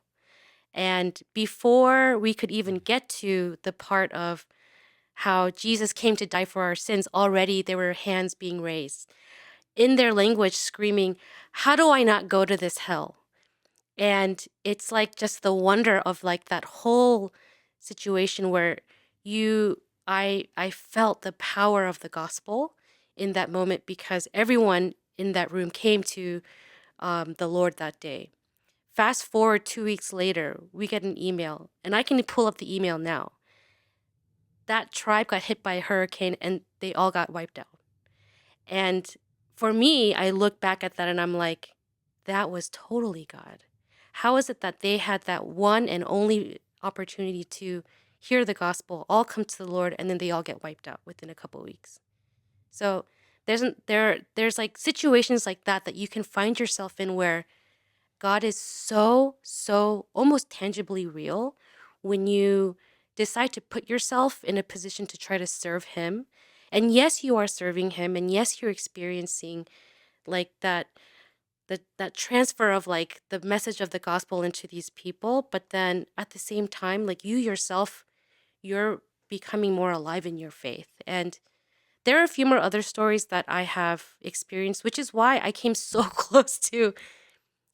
And before we could even get to the part of how Jesus came to die for our sins, already there were hands being raised in their language screaming, "How do I not go to this hell?" And it's like just the wonder of like that whole situation where I felt the power of the gospel in that moment because everyone in that room came to the Lord that day. Fast forward 2 weeks later, we get an email, and I can pull up the email now. That tribe got hit by a hurricane and they all got wiped out. And for me, I look back at that and I'm like, that was totally God. How is it that they had that one and only opportunity to hear the gospel, all come to the Lord, and then they all get wiped out within a couple of weeks? So there's like situations like that you can find yourself in where God is so almost tangibly real when you decide to put yourself in a position to try to serve him. And yes, you are serving him, and yes, you're experiencing like that transfer of like the message of the gospel into these people, but then at the same time, like you yourself, you're becoming more alive in your faith. And there are a few more other stories that I have experienced, which is why I came so close to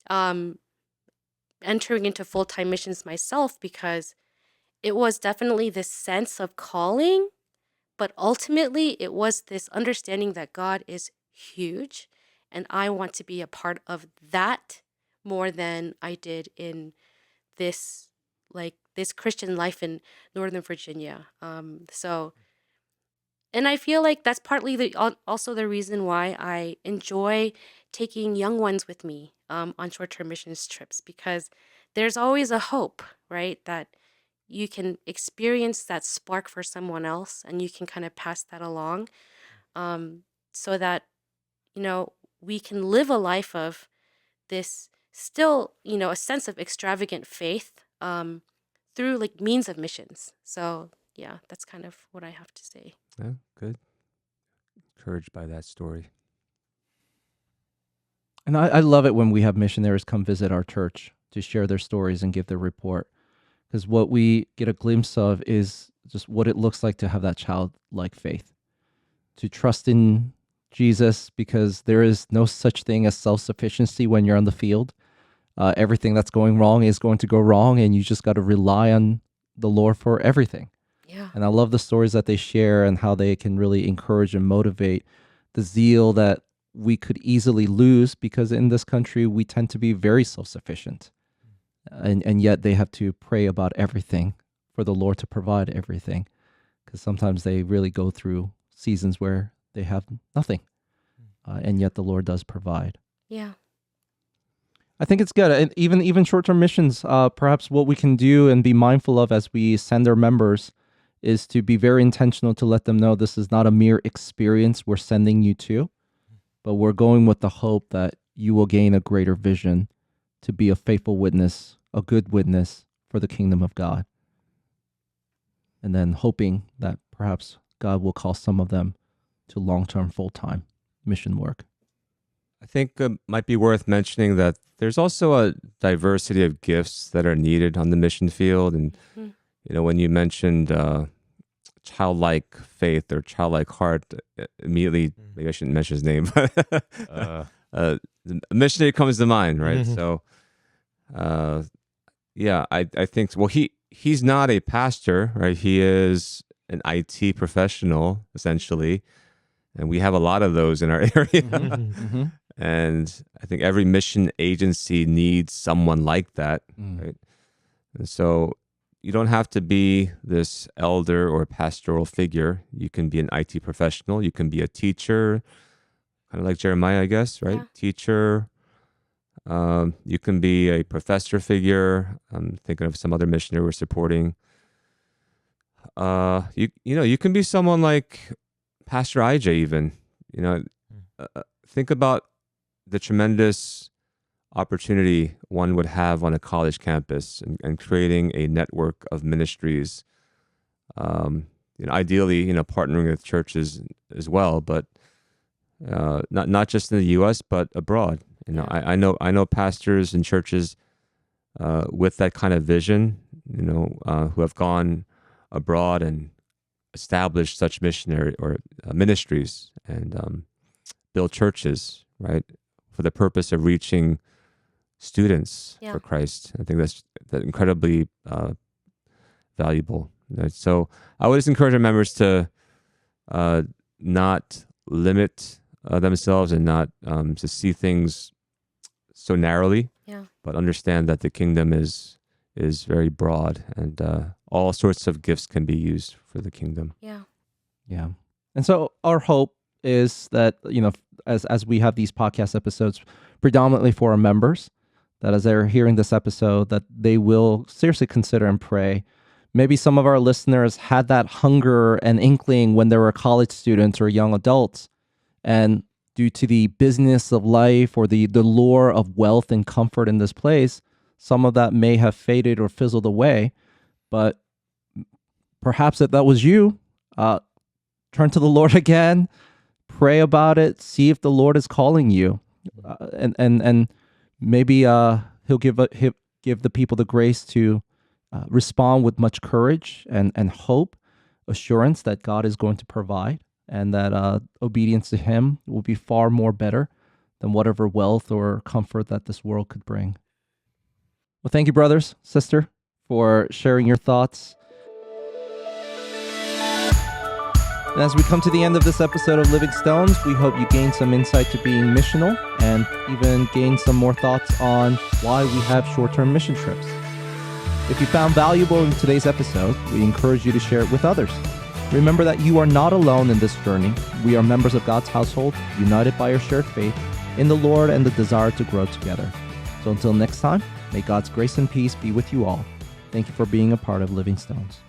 um entering into full-time missions myself, because it was definitely this sense of calling, but ultimately it was this understanding that God is huge and I want to be a part of that more than I did in this this Christian life in Northern Virginia. And I feel like that's partly also the reason why I enjoy taking young ones with me on short-term missions trips, because there's always a hope, right? That you can experience that spark for someone else and you can kind of pass that along, so that, we can live a life of this still, a sense of extravagant faith through like means of missions. So yeah, that's kind of what I have to say. Yeah, good. Encouraged by that story. And I love it when we have missionaries come visit our church to share their stories and give their report. Because what we get a glimpse of is just what it looks like to have that childlike faith, to trust in Jesus, because there is no such thing as self-sufficiency when you're on the field. Everything that's going wrong is going to go wrong, and you just got to rely on the Lord for everything. Yeah. And I love the stories that they share and how they can really encourage and motivate the zeal that we could easily lose, because in this country, we tend to be very self-sufficient. And yet they have to pray about everything for the Lord to provide everything, because sometimes they really go through seasons where they have nothing, and yet the Lord does provide. Yeah. I think it's good. And even short-term missions, perhaps what we can do and be mindful of as we send our members is to be very intentional to let them know this is not a mere experience we're sending you to, but we're going with the hope that you will gain a greater vision to be a faithful witness, a good witness for the kingdom of God. And then hoping that perhaps God will call some of them to long-term, full-time mission work. I think it might be worth mentioning that there's also a diversity of gifts that are needed on the mission field. And, when you mentioned childlike faith or childlike heart, immediately, maybe I shouldn't mention his name, but a missionary comes to mind, right? So, I think, well, he's not a pastor, right? He is an IT professional, essentially. And we have a lot of those in our area. And I think every mission agency needs someone like that, right? And so you don't have to be this elder or pastoral figure. You can be an IT professional. You can be a teacher. kind of like Jeremiah, I guess, right? Yeah. Teacher. You can be a professor figure. I'm thinking of some other missionary we're supporting. You can be someone like Pastor IJ even. Think about the tremendous opportunity one would have on a college campus and creating a network of ministries. Ideally, partnering with churches as well, but not just in the U.S. but abroad. I know pastors and churches with that kind of vision, who have gone abroad and established such missionary or ministries and build churches, right, for the purpose of reaching students for Christ. I think that's incredibly valuable. So I would just encourage our members to not limit themselves and not to see things so narrowly, but understand that the kingdom is very broad and all sorts of gifts can be used for the kingdom. Yeah. And so our hope is that, as we have these podcast episodes predominantly for our members, that as they're hearing this episode, that they will seriously consider and pray. Maybe some of our listeners had that hunger and inkling when they were college students or young adults, and due to the business of life or the lure of wealth and comfort in this place, some of that may have faded or fizzled away. But perhaps if that was you, turn to the Lord again, pray about it, see if the Lord is calling you, and maybe He'll give the people the grace to respond with much courage and hope, assurance that God is going to provide, and that obedience to Him will be far more better than whatever wealth or comfort that this world could bring. Well, thank you, brothers, sister, for sharing your thoughts. And as we come to the end of this episode of Living Stones, we hope you gain some insight to being missional and even gain some more thoughts on why we have short-term mission trips. If you found valuable in today's episode, we encourage you to share it with others. Remember that you are not alone in this journey. We are members of God's household, united by our shared faith in the Lord and the desire to grow together. So until next time, may God's grace and peace be with you all. Thank you for being a part of Living Stones.